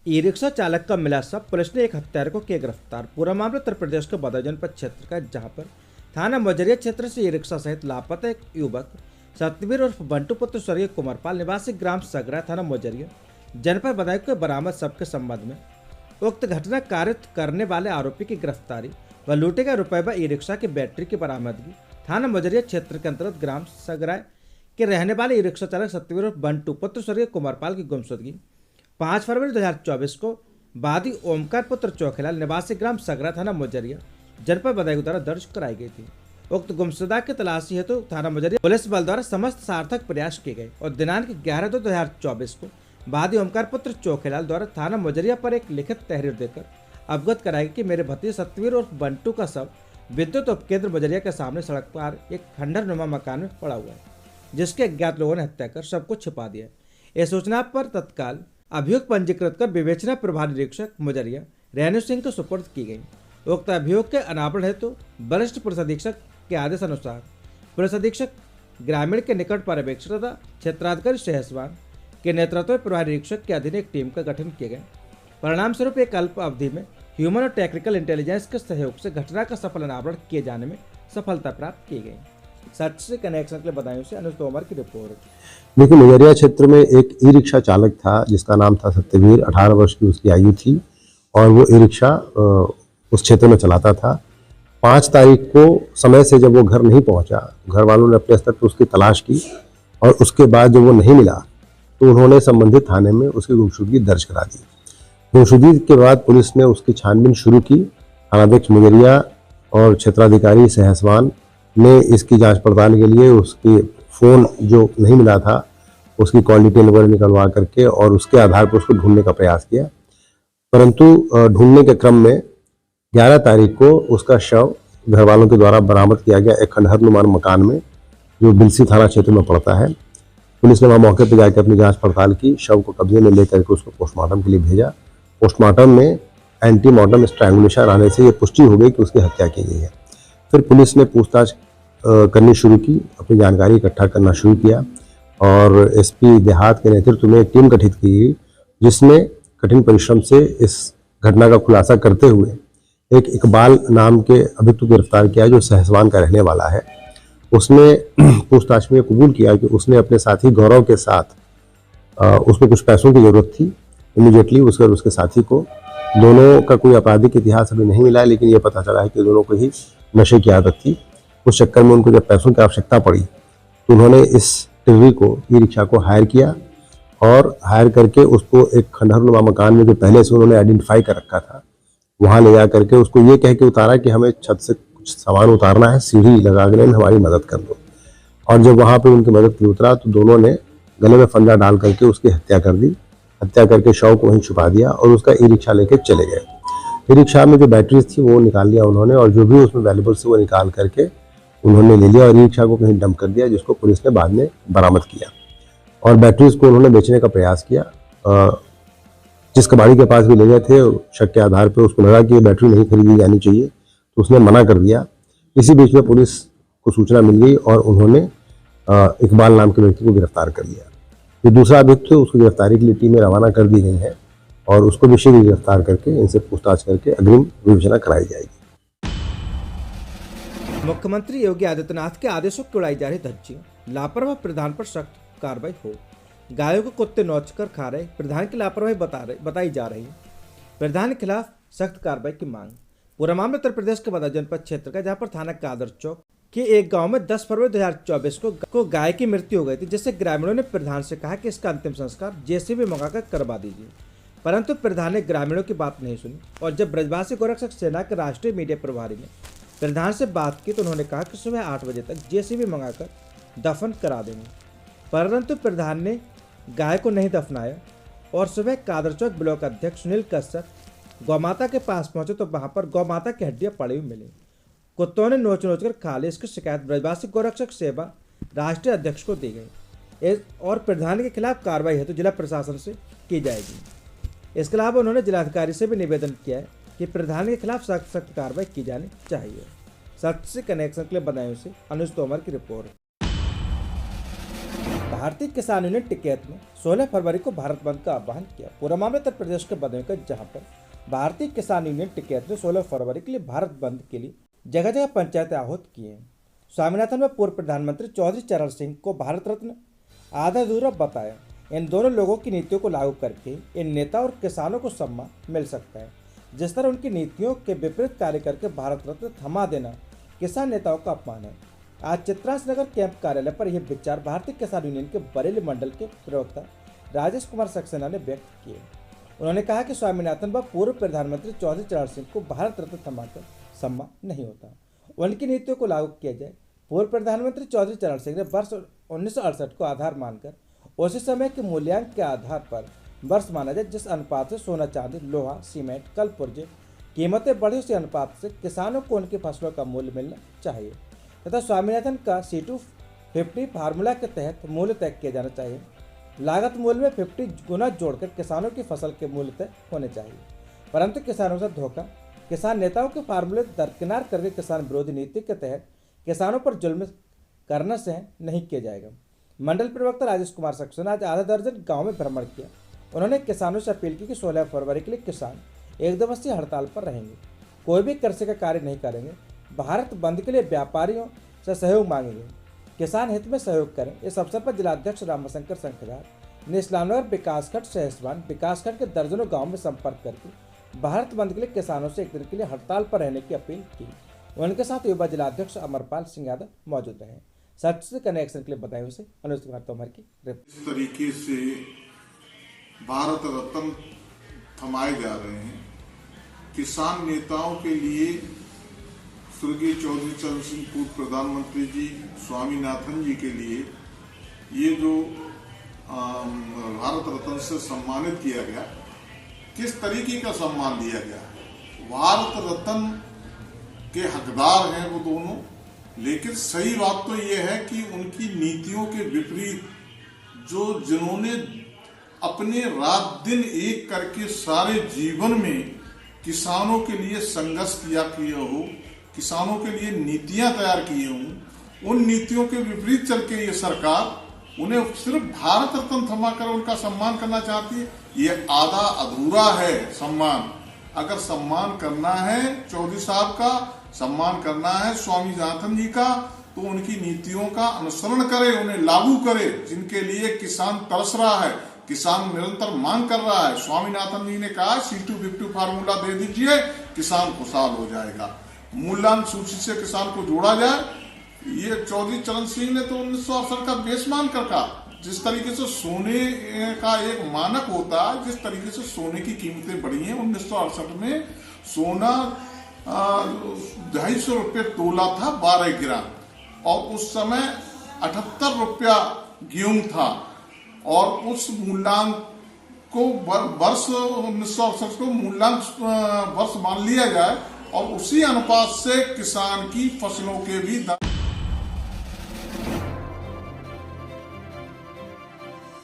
E rickshaw चालक का मिला शव, पुलिस ने एक हत्यारे को किया गिरफ्तार। पूरा मामला उत्तर प्रदेश के बदायूं जनपद क्षेत्र का है, जहां पर थाना मजरिया क्षेत्र से ई रिक्शा सहित लापता एक युवक सतवीर उर्फ बंटू पुत्र स्वर्गीय कुमारपाल निवासी ग्राम सगरा थाना मजरिया जनपद बदायूं के बरामद शव के संबंध में उक्त घटना कारित करने वाले आरोपी की गिरफ्तारी व लूटे गए रुपए व ई रिक्शा की बैटरी की बरामदगी थाना मजरिया क्षेत्र के अंतर्गत ग्राम सगरा के रहने वाले ई रिक्शा चालक सतवीर उर्फ बंटू पुत्र स्वर्गीय कुमारपाल की गुमशुदगी 5 फरवरी 2024 को बादी ओमकार पुत्र चौखेलाल निवासी ग्राम सगरा थाना मजरिया जनपद बदायूं द्वारा दर्ज कराई गई थी। उक्त गुमशुदा की तलाशी हेतु थाना मजरिया पुलिस बल द्वारा समस्त सार्थक प्रयास किए गए और दिनांक 11/2/2024 को बादी ओमकार पुत्र चौखेलाल द्वारा थाना मजरिया पर एक लिखित तहरीर देकर अवगत कराई कि मेरे भतीजे सतवीर उर्फ बंटू का शव विद्युत उपकेंद्र मजरिया के सामने सड़क पर एक खंडर नुमा मकान में पड़ा हुआ है, जिसके अज्ञात लोगों ने हत्या कर शव को छिपा दिया। इस सूचना पर तत्काल अभियोग पंजीकृत कर विवेचना प्रभारी निरीक्षक मजरिया रेणु सिंह को सुपुर्द की गई। उक्त अभियोग के अनावरण हेतु वरिष्ठ पुलिस अधीक्षक के आदेश अनुसार पुलिस अधीक्षक ग्रामीण के निकट पर्यवेक्षक तथा क्षेत्राधिकारी सहसवान के नेतृत्व में प्रभारी निरीक्षक के अधीन एक टीम का गठन किया गया। परिणाम स्वरूप एक अल्प अवधि में ह्यूमन और टेक्निकल इंटेलिजेंस के सहयोग से घटना का सफल अनावरण किए जाने में सफलता प्राप्त की गई। सच से कनेक्शन के लिए बदायूं से अनुज तोमर की रिपोर्ट। देखिए, मजरिया क्षेत्र में एक ई रिक्शा चालक था जिसका नाम था सत्यवीर। 18 वर्ष की उसकी आयु थी और वो ई रिक्शा उस क्षेत्र में चलाता था। 5 तारीख को समय से जब वो घर नहीं पहुंचा, घर वालों ने अपने स्तर पर उसकी तलाश की और उसके बाद जब वो नहीं मिला तो उन्होंने संबंधित थाने में उसकी गुमशुदगी दर्ज करा दी। गुमशुदगी के बाद पुलिस ने उसकी छानबीन शुरू की। थानाध्यक्ष मजरिया और क्षेत्राधिकारी सहसवान ने इसकी जांच पड़ताल के लिए उसकी फ़ोन जो नहीं मिला था उसकी कॉल डिटेल वगैरह निकलवा करके और उसके आधार पर उसको ढूंढने का प्रयास किया, परंतु ढूंढने के क्रम में 11 तारीख को उसका शव घर वालों के द्वारा बरामद किया गया एक खंडहर नुमान मकान में जो बिलसी थाना क्षेत्र में पड़ता है। पुलिस ने वहाँ मौके पर जाकर अपनी जाँच पड़ताल की, शव को कब्जे में लेकर के उसको पोस्टमार्टम के लिए भेजा। पोस्टमार्टम में एंटीमार्टम स्ट्रैंगुलेशन आने से ये पुष्टि हो गई कि उसकी हत्या की गई है। फिर पुलिस ने पूछताछ करनी शुरू की, अपनी जानकारी इकट्ठा करना शुरू किया और एसपी देहात के नेतृत्व में एक टीम गठित की गई, जिसने कठिन परिश्रम से इस घटना का खुलासा करते हुए एक इकबाल नाम के अभियुक्त को गिरफ्तार किया जो सहसवान का रहने वाला है। उसने पूछताछ में कबूल किया कि उसने अपने साथी गौरव के साथ उसको कुछ पैसों की जरूरत थी इमीडिएटली उसके साथी को। दोनों का कोई आपराधिक इतिहास अभी नहीं मिला है, लेकिन ये पता चला है कि दोनों को ही नशे की आदत थी। उस चक्कर में उनको जब पैसों की आवश्यकता पड़ी तो उन्होंने इस टिर्री को ई रिक्शा को हायर किया और हायर करके उसको एक खंडहरनुमा मकान में जो पहले से उन्होंने आइडेंटिफाई कर रखा था वहाँ ले जा करके उसको ये कह के उतारा कि हमें छत से कुछ सामान उतारना है, सीढ़ी लगाने में हमारी मदद कर दो। और जब वहाँ पर उनकी मदद के उतरा तो दोनों ने गले में फंदा डाल करके उसकी हत्या कर दी। हत्या करके शव को वहीं छुपा दिया और उसका ई रिक्शा लेके चले गए। ई रिक्शा में जो बैटरीज थी वो निकाल लिया उन्होंने और जो भी उसमें वैल्यूबल से वो निकाल करके उन्होंने ले लिया और ई रिक्शा को कहीं डंप कर दिया, जिसको पुलिस ने बाद में बरामद किया और बैटरीज को उन्होंने बेचने का प्रयास किया। जिस कबाड़ी के पास भी ले गए थे, शक के आधार पर उसको लगा कि ये बैटरी नहीं खरीदी जानी चाहिए तो उसने मना कर दिया। इसी बीच में पुलिस को सूचना मिल गई और उन्होंने इकबाल नाम के व्यक्ति को गिरफ्तार कर लिया। जो दूसरा अभियुक्त है उसको गिरफ्तारी के लिए टीमें रवाना कर दी गई हैं और उसको भी शीघ्र गिरफ्तार करके इनसे पूछताछ करके अग्रिम विवेचना कराई जाएगी। मुख्यमंत्री योगी आदित्यनाथ के आदेशों की उड़ाई जा रही धज्जियां, लापरवाह प्रधान पर सख्त कार्रवाई हो। गायों को कुत्ते नोच कर खा रहे प्रधान की लापरवाही बताई जा रही है। प्रधान के खिलाफ सख्त कार्रवाई की मांग। पूरा मामला उत्तर प्रदेश के बदायूं जनपद क्षेत्र का, जहां पर थाना कादर चौक के एक गांव में 10 फरवरी 2024 को गाय की मृत्यु हो गई थी, जिससे ग्रामीणों ने प्रधान से कहा कि इसका अंतिम संस्कार जेसीबी मंगाकर करवा दीजिए, परंतु प्रधान ने ग्रामीणों की बात नहीं सुनी। और जब ब्रजवासी गोरक्षक सेना के राष्ट्रीय मीडिया प्रभारी ने प्रधान से बात की तो उन्होंने कहा कि सुबह 8 बजे तक जेसीबी मंगाकर दफन करा देंगे, परंतु प्रधान ने गाय को नहीं दफनाया। और सुबह कादर चौक ब्लॉक अध्यक्ष सुनील कश्यप गौमाता के पास पहुंचे तो वहां पर गौमाता की हड्डियां पड़ी हुई मिली। कुत्तों ने नोच कर खा ली। इसकी शिकायत ब्रजवासी गोरक्षक सेवा राष्ट्रीय अध्यक्ष को दी गई और प्रधान के खिलाफ कार्रवाई हेतु जिला प्रशासन से की जाएगी। इसके अलावा उन्होंने जिलाधिकारी से भी निवेदन किया है कि प्रधान के खिलाफ सख्त कार्रवाई की जानी चाहिए। सच से कनेक्शन के लिए बदायूं से अनुज तोमर की रिपोर्ट। भारतीय किसान यूनियन टिकैत ने 16 फरवरी को भारत बंद का आह्वान किया। पूरा मामला उत्तर प्रदेश के बदायूं का, जहां पर भारतीय किसान यूनियन टिकैत ने 16 फरवरी के लिए भारत बंद के लिए जगह जगह पंचायतें आहूत की हैं। स्वामीनाथन में पूर्व प्रधानमंत्री चौधरी चरण सिंह को भारत रत्न आधा अधूरा बताया। इन दोनों लोगों की नीतियों को लागू करके इन नेता और किसानों को सम्मान मिल सकता है। जिस तरह उनकी नीतियों के विपरीत कार्य करके भारत रत्न थमा देना किसान नेताओं का अपमान है। आज चित्रांश नगर कैंप कार्यालय पर यह विचार भारतीय किसान यूनियन के बरेली मंडल के प्रवक्ता राजेश कुमार सक्सेना ने व्यक्त किए। उन्होंने कहा कि स्वामीनाथन व पूर्व प्रधानमंत्री चौधरी चरण सिंह को भारत रत्न थमाकर सम्मान नहीं होता, उनकी नीतियों को लागू किया जाए। पूर्व प्रधानमंत्री चौधरी चरण सिंह ने वर्ष 1968 को आधार मानकर उसी समय के मूल्यांकन के आधार पर वर्ष माना जाए जिस अनुपात से सोना, चांदी, लोहा, सीमेंट, कल पुर्जे कीमतें बढ़ी, उसी अनुपात से किसानों को उनकी फसलों का मूल्य मिलना चाहिए तथा स्वामीनाथन का C250 फार्मूला के तहत मूल्य तय किया जाना चाहिए। लागत मूल्य में 50 गुना जोड़कर किसानों की फसल के मूल्य तय होने चाहिए, परंतु किसानों से धोखा, किसान नेताओं के फार्मूले दरकिनार करके किसान विरोधी नीति के तहत किसानों पर जुल्म करना सहन नहीं किया जाएगा। मंडल प्रवक्ता राजेश कुमार सक्सेना आज आधा दर्जन गाँव में भ्रमण किया। उन्होंने किसानों से अपील की कि 16 फरवरी के लिए किसान एक दिवसीय हड़ताल पर रहेंगे, कोई भी कृषि का कार्य नहीं करेंगे। भारत बंद के लिए व्यापारियों से सहयोग मांगेंगे, किसान हित में सहयोग करें। इस अवसर पर जिलाध्यक्ष रामशंकर संखदार ने इस्लामनगर विकासखंड सहसवान विकासखंड के दर्जनों गांव में संपर्क करके भारत बंद के लिए किसानों से एक दिन के लिए हड़ताल पर रहने की अपील की। उनके साथ युवा जिलाध्यक्ष अमरपाल सिंह यादव मौजूद रहे। सच से कनेक्शन के लिए बदायूं से अनुज कुमार तोमर की रिपोर्ट। इस तरीके से भारत रत्न थमाए जा रहे हैं, किसान नेताओं के लिए स्वर्गीय चौधरी चरण सिंह पूर्व प्रधानमंत्री जी, स्वामीनाथन जी के लिए ये जो भारत रत्न से सम्मानित किया गया, किस तरीके का सम्मान दिया गया। भारत रत्न के हकदार हैं वो दोनों, लेकिन सही बात तो ये है कि उनकी नीतियों के विपरीत जिन्होंने अपने रात दिन एक करके सारे जीवन में किसानों के लिए संघर्ष किया हो, किसानों के लिए नीतियां तैयार की हों, उन नीतियों के विपरीत चल के ये सरकार उन्हें सिर्फ भारत रत्न थमाकर उनका सम्मान करना चाहती है। ये आधा अधूरा है सम्मान। अगर सम्मान करना है चौधरी साहब का, सम्मान करना है स्वामीनाथन जी का, तो उनकी नीतियों का अनुसरण करे, उन्हें लागू करे, जिनके लिए किसान तरस रहा है, किसान निरंतर मांग कर रहा है। स्वामीनाथन जी ने कहा C250 फार्मूला दे दीजिए, किसान खुशहाल हो जाएगा, मूल्यांकन सूची से किसान को जोड़ा जाए। ये चौधरी चरण सिंह ने तो 1968 का बेस मान कर कहा। जिस तरीके से सोने का एक मानक होता है, जिस तरीके से सोने की कीमतें बढ़ी हैं, 1968 में सोना 250 रुपये तोला था 12 ग्राम, और उस समय 78 रुपया गेहूं था, और उस मूल्यांक को वर्ष 1968 को मूल्यांक वर्ष मान लिया जाए और उसी अनुपात से किसान की फसलों के भी